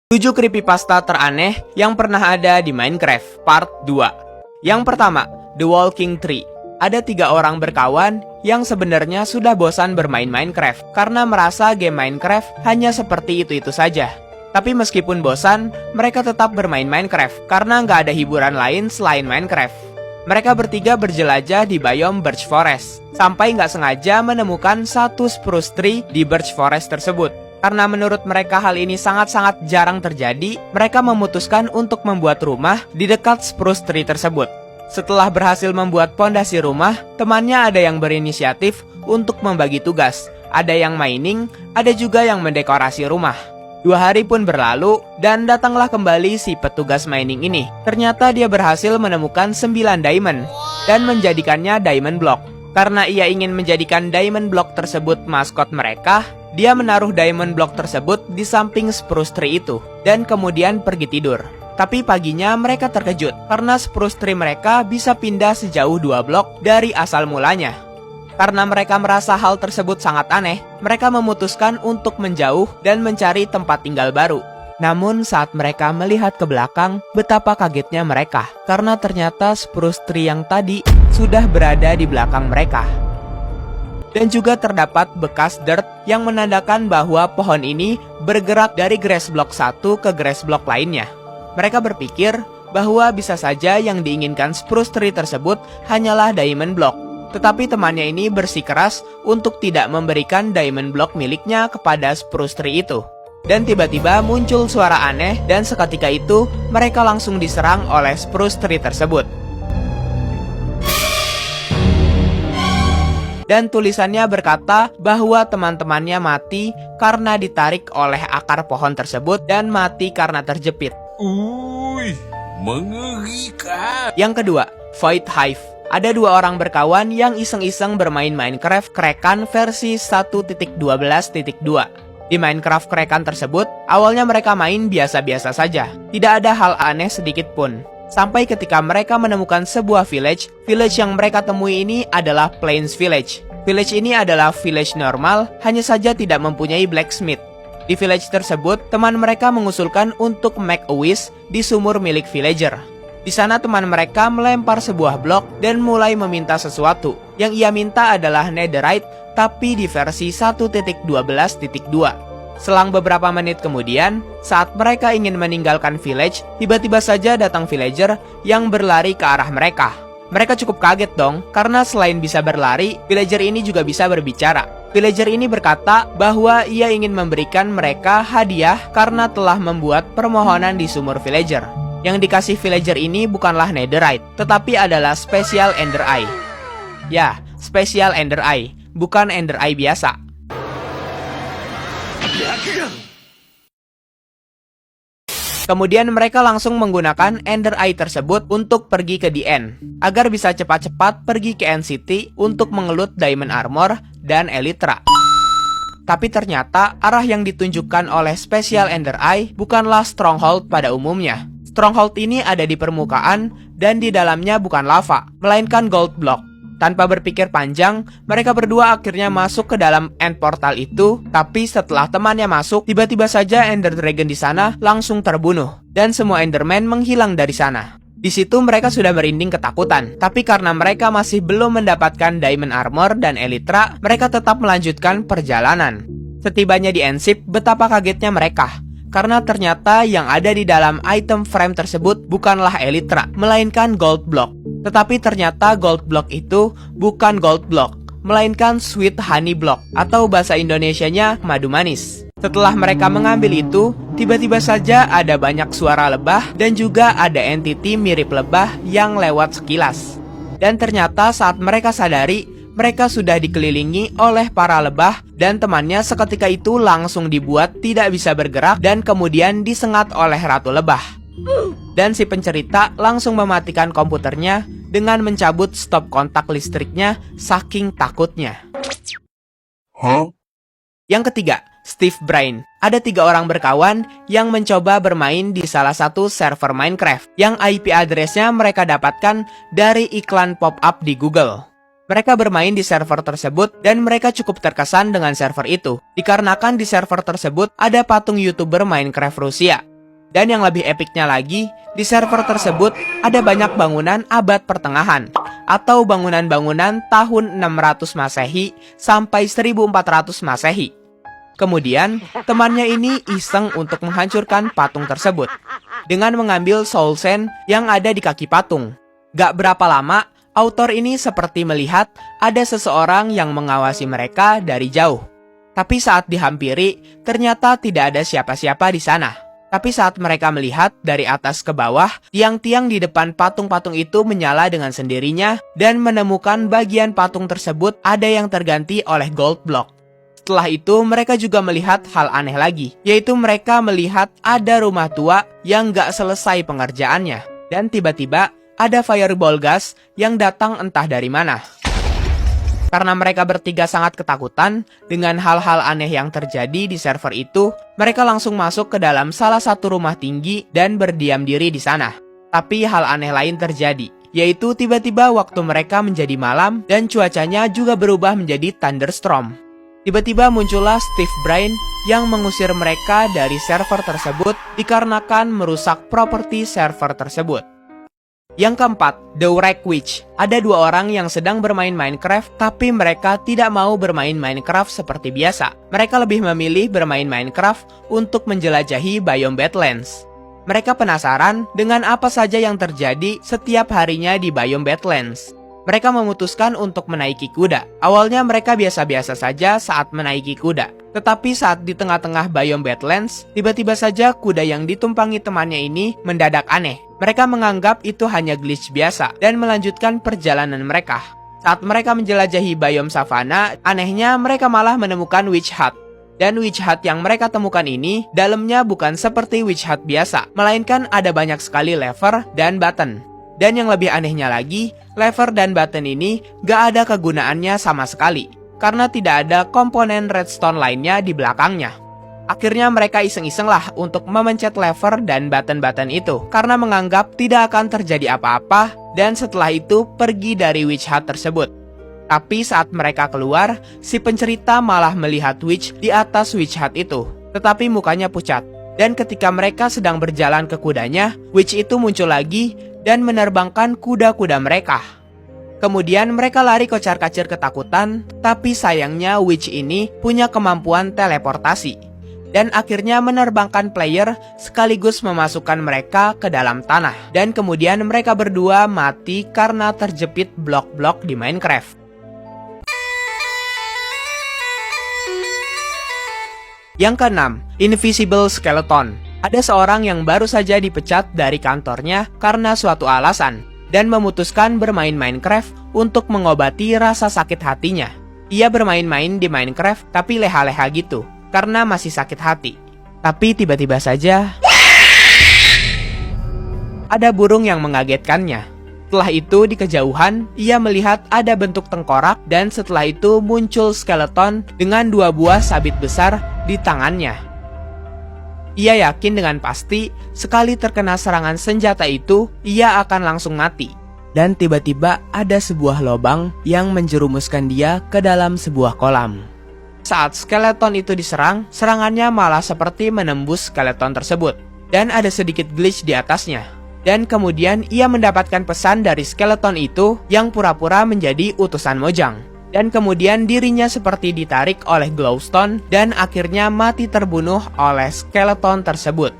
7 creepypasta teraneh yang pernah ada di Minecraft Part 2. Yang pertama, The Walking Tree. Ada 3 orang berkawan yang sebenarnya sudah bosan bermain Minecraft karena merasa game Minecraft hanya seperti itu-itu saja. Tapi meskipun bosan, mereka tetap bermain Minecraft karena nggak ada hiburan lain selain Minecraft. Mereka bertiga berjelajah di biome Birch Forest, sampai nggak sengaja menemukan satu spruce tree di Birch Forest tersebut. Karena menurut mereka hal ini sangat-sangat jarang terjadi, mereka memutuskan untuk membuat rumah di dekat spruce tree tersebut. Setelah berhasil membuat pondasi rumah, temannya ada yang berinisiatif untuk membagi tugas. Ada yang mining, ada juga yang mendekorasi rumah. 2 hari pun berlalu, dan datanglah kembali si petugas mining ini. Ternyata dia berhasil menemukan 9 diamond, dan menjadikannya diamond block. Karena ia ingin menjadikan diamond block tersebut maskot mereka, dia menaruh diamond block tersebut di samping spruce tree itu, dan kemudian pergi tidur. Tapi paginya mereka terkejut, karena spruce tree mereka bisa pindah sejauh 2 blok dari asal mulanya. Karena mereka merasa hal tersebut sangat aneh, mereka memutuskan untuk menjauh dan mencari tempat tinggal baru. Namun saat mereka melihat ke belakang, betapa kagetnya mereka, karena ternyata spruce tree yang tadi sudah berada di belakang mereka. Dan juga terdapat bekas dirt yang menandakan bahwa pohon ini bergerak dari grass block 1 ke grass block lainnya. Mereka berpikir bahwa bisa saja yang diinginkan spruce tree tersebut hanyalah diamond block. Tetapi temannya ini bersikeras untuk tidak memberikan diamond block miliknya kepada spruce tree itu. Dan tiba-tiba muncul suara aneh dan seketika itu mereka langsung diserang oleh spruce tree tersebut. Dan tulisannya berkata bahwa teman-temannya mati karena ditarik oleh akar pohon tersebut dan mati karena terjepit. Mengerikan. Yang kedua, Void Hive. Ada 2 orang berkawan yang iseng-iseng bermain Minecraft Kraken versi 1.12.2. Di Minecraft Kraken tersebut, awalnya mereka main biasa-biasa saja. Tidak ada hal aneh sedikit pun. Sampai ketika mereka menemukan sebuah village yang mereka temui ini adalah Plains Village. Village ini adalah village normal, hanya saja tidak mempunyai blacksmith. Di village tersebut, teman mereka mengusulkan untuk make a wish di sumur milik villager. Di sana teman mereka melempar sebuah blok dan mulai meminta sesuatu. Yang ia minta adalah netherite, tapi di versi 1.12.2. Selang beberapa menit kemudian, saat mereka ingin meninggalkan village, tiba-tiba saja datang villager yang berlari ke arah mereka. Mereka cukup kaget dong, karena selain bisa berlari, villager ini juga bisa berbicara. Villager ini berkata bahwa ia ingin memberikan mereka hadiah karena telah membuat permohonan di sumur villager. Yang dikasih villager ini bukanlah netherite, tetapi adalah special ender eye. Ya, special ender eye, bukan ender eye biasa. Kemudian mereka langsung menggunakan Ender Eye tersebut untuk pergi ke The End, agar bisa cepat-cepat pergi ke End City untuk mengelut Diamond Armor dan Elytra. Tapi ternyata arah yang ditunjukkan oleh Special Ender Eye bukanlah Stronghold pada umumnya. Stronghold ini ada di permukaan dan di dalamnya bukan lava, melainkan gold block. Tanpa berpikir panjang, mereka berdua akhirnya masuk ke dalam end portal itu. Tapi setelah temannya masuk, tiba-tiba saja Ender Dragon di sana langsung terbunuh dan semua Enderman menghilang dari sana. Di situ mereka sudah merinding ketakutan. Tapi karena mereka masih belum mendapatkan Diamond Armor dan Elytra, mereka tetap melanjutkan perjalanan. Setibanya di Endship, betapa kagetnya mereka. Karena ternyata yang ada di dalam item frame tersebut bukanlah Elytra, melainkan gold block. Tetapi ternyata gold block itu bukan gold block, melainkan sweet honey block, atau bahasa Indonesianya madu manis. Setelah mereka mengambil itu, tiba-tiba saja ada banyak suara lebah dan juga ada entity mirip lebah yang lewat sekilas. Dan ternyata saat mereka sadari, mereka sudah dikelilingi oleh para lebah dan temannya seketika itu langsung dibuat tidak bisa bergerak dan kemudian disengat oleh ratu lebah. Dan si pencerita langsung mematikan komputernya dengan mencabut stop kontak listriknya saking takutnya. Yang ketiga, Steve Brain. Ada 3 orang berkawan yang mencoba bermain di salah satu server Minecraft yang IP address-nya mereka dapatkan dari iklan pop-up di Google. Mereka bermain di server tersebut dan mereka cukup terkesan dengan server itu, dikarenakan di server tersebut ada patung YouTuber Minecraft Rusia. Dan yang lebih epicnya lagi, di server tersebut ada banyak bangunan abad pertengahan atau bangunan-bangunan tahun 600 Masehi sampai 1400 Masehi. Kemudian, temannya ini iseng untuk menghancurkan patung tersebut dengan mengambil soul sand yang ada di kaki patung. Gak berapa lama, autor ini seperti melihat ada seseorang yang mengawasi mereka dari jauh. Tapi saat dihampiri, ternyata tidak ada siapa-siapa di sana. Tapi saat mereka melihat dari atas ke bawah, tiang-tiang di depan patung-patung itu menyala dengan sendirinya dan menemukan bagian patung tersebut ada yang terganti oleh gold block. Setelah itu, mereka juga melihat hal aneh lagi, yaitu mereka melihat ada rumah tua yang gak selesai pengerjaannya. Dan tiba-tiba, ada fireball gas yang datang entah dari mana. Karena mereka bertiga sangat ketakutan dengan hal-hal aneh yang terjadi di server itu, mereka langsung masuk ke dalam salah satu rumah tinggi dan berdiam diri di sana. Tapi hal aneh lain terjadi, yaitu tiba-tiba waktu mereka menjadi malam dan cuacanya juga berubah menjadi thunderstorm. Tiba-tiba muncullah Steve Brain yang mengusir mereka dari server tersebut dikarenakan merusak properti server tersebut. Yang keempat, The Wreck Witch. Ada dua orang yang sedang bermain Minecraft, tapi mereka tidak mau bermain Minecraft seperti biasa. Mereka lebih memilih bermain Minecraft untuk menjelajahi biome Badlands. Mereka penasaran dengan apa saja yang terjadi setiap harinya di biome Badlands. Mereka memutuskan untuk menaiki kuda. Awalnya mereka biasa-biasa saja saat menaiki kuda. Tetapi saat di tengah-tengah biome Badlands, tiba-tiba saja kuda yang ditumpangi temannya ini mendadak aneh. Mereka menganggap itu hanya glitch biasa dan melanjutkan perjalanan mereka. Saat mereka menjelajahi biome savana, anehnya mereka malah menemukan witch hut. Dan witch hut yang mereka temukan ini, dalamnya bukan seperti witch hut biasa, melainkan ada banyak sekali lever dan button. Dan yang lebih anehnya lagi, lever dan button ini gak ada kegunaannya sama sekali, karena tidak ada komponen redstone lainnya di belakangnya. Akhirnya mereka iseng-iseng lah untuk memencet lever dan button-button itu, karena menganggap tidak akan terjadi apa-apa, dan setelah itu pergi dari witch hut tersebut. Tapi saat mereka keluar, si pencerita malah melihat witch di atas witch hut itu, tetapi mukanya pucat. Dan ketika mereka sedang berjalan ke kudanya, witch itu muncul lagi dan menerbangkan kuda-kuda mereka. Kemudian mereka lari kocar-kacir ketakutan, tapi sayangnya witch ini punya kemampuan teleportasi. Dan akhirnya menerbangkan player sekaligus memasukkan mereka ke dalam tanah. Dan kemudian mereka berdua mati karena terjepit blok-blok di Minecraft. Yang keenam, Invisible Skeleton. Ada seorang yang baru saja dipecat dari kantornya karena suatu alasan dan memutuskan bermain Minecraft untuk mengobati rasa sakit hatinya. Ia bermain-main di Minecraft tapi leha-leha gitu karena masih sakit hati. Tapi tiba-tiba saja ada burung yang mengagetkannya. Setelah itu di kejauhan ia melihat ada bentuk tengkorak dan setelah itu muncul skeleton dengan dua buah sabit besar di tangannya. Ia yakin dengan pasti, sekali terkena serangan senjata itu, ia akan langsung mati. Dan tiba-tiba ada sebuah lubang yang menjerumuskan dia ke dalam sebuah kolam. Saat skeleton itu diserang, serangannya malah seperti menembus skeleton tersebut. Dan ada sedikit glitch di atasnya. Dan kemudian ia mendapatkan pesan dari skeleton itu yang pura-pura menjadi utusan Mojang. Dan kemudian dirinya seperti ditarik oleh glowstone dan akhirnya mati terbunuh oleh skeleton tersebut.